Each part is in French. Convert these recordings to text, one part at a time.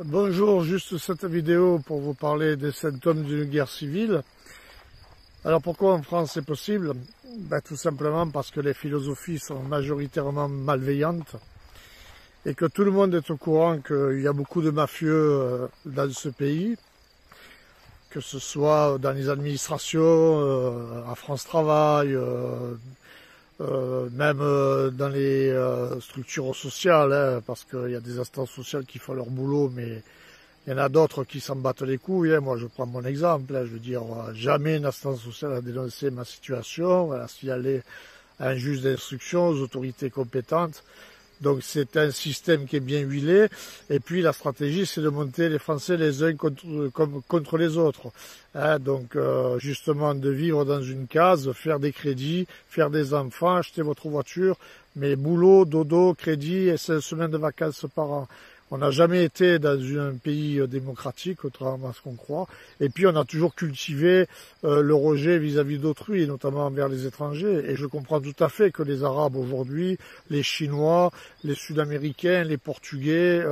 Bonjour, juste cette vidéo pour vous parler des symptômes d'une guerre civile. Alors pourquoi en France c'est possible? Tout simplement parce que les philosophies sont majoritairement malveillantes et que tout le monde est au courant qu'il y a beaucoup de mafieux dans ce pays, que ce soit dans les administrations, à France Travail, même dans les structures sociales, parce qu'il y a des instances sociales qui font leur boulot, mais il y en a d'autres qui s'en battent les couilles. Moi, je prends mon exemple. Je veux dire, jamais une instance sociale a dénoncé ma situation. Voilà, s'il y allait à un juge d'instruction, aux autorités compétentes. Donc, c'est un système qui est bien huilé. Et puis, la stratégie, c'est de monter les Français les uns contre les autres. Donc, justement, de vivre dans une case, faire des crédits, faire des enfants, acheter votre voiture, mais boulot, dodo, crédit et 5 semaines de vacances par an. On n'a jamais été dans un pays démocratique, contrairement à ce qu'on croit. Et puis, on a toujours cultivé le rejet vis-à-vis d'autrui, et notamment envers les étrangers. Et je comprends tout à fait que les Arabes aujourd'hui, les Chinois, les Sud-Américains, les Portugais,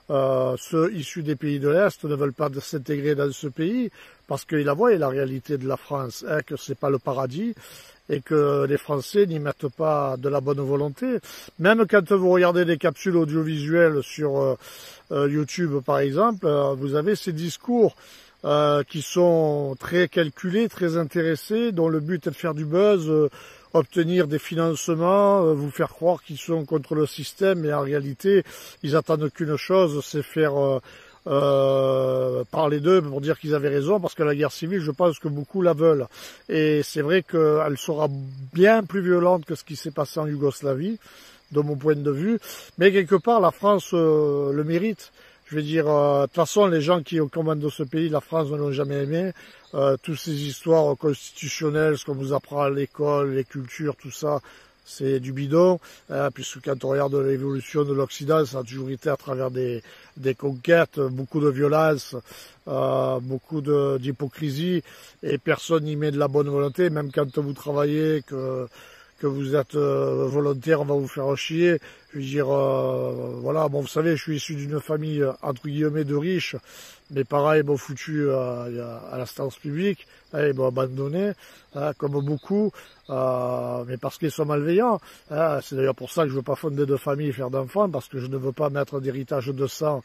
ceux issus des pays de l'Est ne veulent pas s'intégrer dans ce pays parce qu'ils la voient la réalité de la France, que c'est pas le paradis et que les Français n'y mettent pas de la bonne volonté. Même quand vous regardez des capsules audiovisuelles sur YouTube par exemple, vous avez ces discours qui sont très calculés, très intéressés, dont le but est de faire du buzz, obtenir des financements, vous faire croire qu'ils sont contre le système, mais en réalité, ils attendent qu'une chose, c'est faire parler d'eux pour dire qu'ils avaient raison, parce que la guerre civile, je pense que beaucoup la veulent. Et c'est vrai qu'elle sera bien plus violente que ce qui s'est passé en Yougoslavie, de mon point de vue, mais quelque part, la France le mérite. Je veux dire, de toute façon, les gens qui commandent ce pays, la France, ne l'ont jamais aimé. Toutes ces histoires constitutionnelles, ce qu'on vous apprend à l'école, les cultures, tout ça, c'est du bidon. Puisque quand on regarde l'évolution de l'Occident, ça a toujours été à travers des conquêtes, beaucoup de violence, beaucoup d'hypocrisie, et personne n'y met de la bonne volonté, même quand vous travaillez, que vous êtes volontaire, on va vous faire chier. Je veux dire, voilà, bon, vous savez, je suis issu d'une famille, entre guillemets, de riches. Mes parents m'ont foutu à l'instance publique, ils m'ont abandonné, comme beaucoup, mais parce qu'ils sont malveillants. C'est d'ailleurs pour ça que je ne veux pas fonder de famille et faire d'enfants, parce que je ne veux pas mettre d'héritage de sang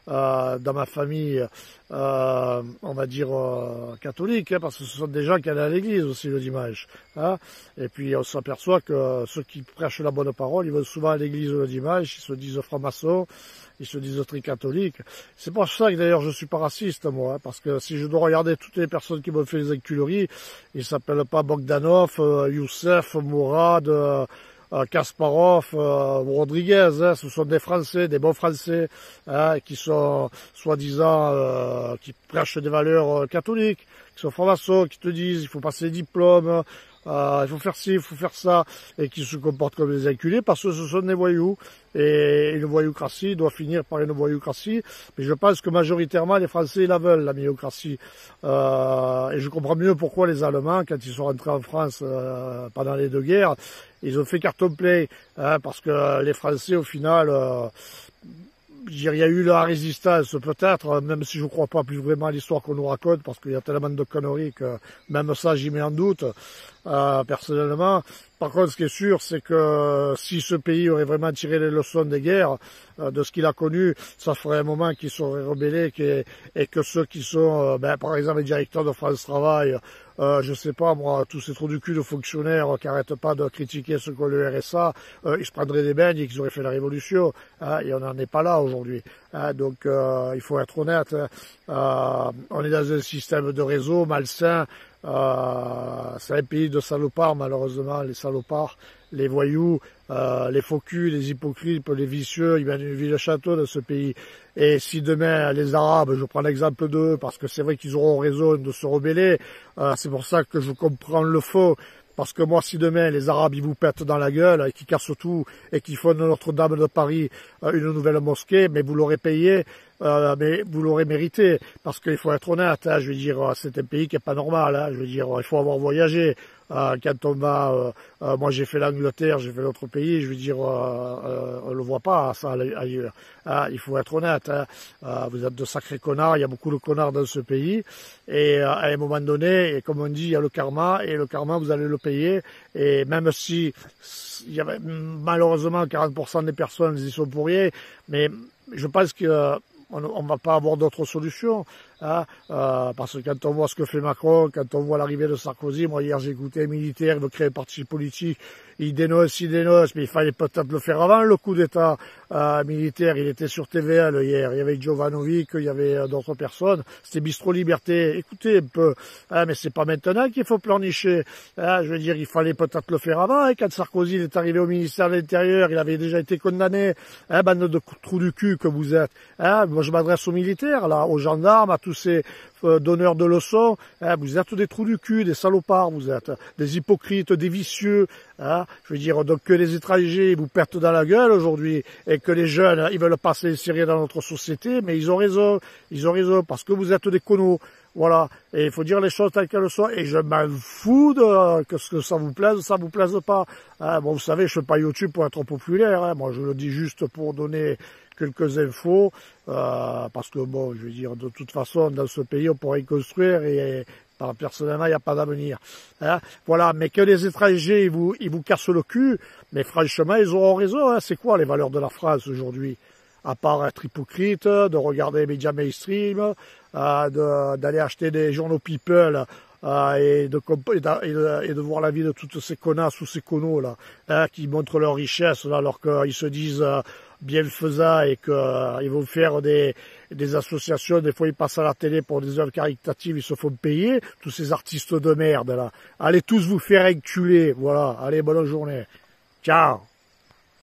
dans ma famille, on va dire catholique, parce que ce sont des gens qui allaient à l'église aussi le dimanche. Et puis on s'aperçoit que ceux qui prêchent la bonne parole, ils vont souvent à l'église le dimanche, ils se disent francs-maçons, ils se disent très catholiques. C'est pour ça que d'ailleurs je suis pas raciste moi, parce que si je dois regarder toutes les personnes qui m'ont fait les enculeries, ils s'appellent pas Bogdanov, Youssef, Mourad, Kasparov, Rodriguez, ce sont des Français, des bons Français, qui sont soi-disant, qui prêchent des valeurs catholiques, qui sont francs-maçons, qui te disent il faut passer les diplômes, il faut faire ci, il faut faire ça, et qui se comportent comme des enculés parce que ce sont des voyous. Et une voyoucratie doit finir par une voyoucratie. Mais je pense que majoritairement les Français la veulent, la voyoucratie. Et je comprends mieux pourquoi les Allemands, quand ils sont rentrés en France pendant les deux guerres, ils ont fait carton plein, parce que les Français au final, il y a eu la résistance peut-être, même si je ne crois pas plus vraiment à l'histoire qu'on nous raconte, parce qu'il y a tellement de conneries que même ça j'y mets en doute, personnellement. Par contre, ce qui est sûr, c'est que si ce pays aurait vraiment tiré les leçons des guerres, de ce qu'il a connu, ça ferait un moment qu'il serait rebellé, et que ceux qui sont, par exemple, les directeurs de France Travail, je sais pas moi, tous ces trous du cul de fonctionnaires qui n'arrêtent pas de critiquer ce que le RSA, ils se prendraient des beignes et qu'ils auraient fait la révolution, et on n'en est pas là aujourd'hui. Donc il faut être honnête, on est dans un système de réseau malsain. C'est un pays de salopards, malheureusement, les salopards, les voyous, les faux culs, les hypocrites, les vicieux, ils mènent une vie de château dans ce pays. Et si demain, les Arabes, je prends l'exemple d'eux, parce que c'est vrai qu'ils auront raison de se rebeller, c'est pour ça que je comprends le faux. Parce que moi, si demain, les Arabes, ils vous pètent dans la gueule, et qu'ils cassent tout, et qu'ils font de Notre-Dame de Paris une nouvelle mosquée, mais vous l'aurez payé, mais vous l'aurez mérité, parce qu'il faut être honnête, hein, je veux dire, c'est un pays qui est pas normal, hein, je veux dire, il faut avoir voyagé. Quand on va, moi j'ai fait l'Angleterre, j'ai fait d'autres pays, je veux dire, on le voit pas ça ailleurs. Il faut être honnête, hein, vous êtes de sacrés connards, il y a beaucoup de connards dans ce pays, et à un moment donné, et comme on dit, il y a le karma, et le karma vous allez le payer, et même si il y avait malheureusement 40% des personnes y sont pour rien, mais je pense que on va pas avoir d'autres solutions, hein, parce que quand on voit ce que fait Macron, quand on voit l'arrivée de Sarkozy, moi hier j'ai écouté un militaire, il veut créer un parti politique, il dénonce, mais il fallait peut-être le faire avant le coup d'État militaire, il était sur TVL hier, il y avait Jovanovic, il y avait d'autres personnes, c'était Bistro Liberté, écoutez un peu, hein, mais c'est pas maintenant qu'il faut pleurnicher, hein, je veux dire, il fallait peut-être le faire avant, hein, quand Sarkozy est arrivé au ministère de l'Intérieur, il avait déjà été condamné, hein, bande de trous du cul que vous êtes, hein, moi je m'adresse aux militaires, là, aux gendarmes, à tous ces donneurs de leçons, hein, vous êtes des trous du cul, des salopards, vous êtes des hypocrites, des vicieux, hein, je veux dire, donc que les étrangers vous pètent dans la gueule aujourd'hui, et que les jeunes, ils veulent pas s'insérer dans notre société, mais ils ont raison, parce que vous êtes des connos. Voilà, et il faut dire les choses telles qu'elles sont, et je m'en fous de que ce que ça vous plaise pas. Hein, bon, vous savez, je fais pas YouTube pour être populaire, hein, moi je le dis juste pour donner quelques infos, parce que bon, je veux dire, de toute façon, dans ce pays, on pourrait y construire, et personnellement, il n'y a pas d'avenir. Hein, voilà, mais que les étrangers, ils vous cassent le cul, mais franchement, ils auront raison, hein, c'est quoi les valeurs de la France aujourd'hui? À part être hypocrite, de regarder les médias mainstream, d'aller acheter des journaux People, et de voir la vie de toutes ces connasses ou ces connos là, hein, qui montrent leur richesse là, alors qu'ils se disent bienfaisants, et qu'ils vont faire des associations, des fois ils passent à la télé pour des œuvres caritatives, ils se font payer, tous ces artistes de merde là. Allez tous vous faire enculer, voilà, allez, bonne journée, ciao.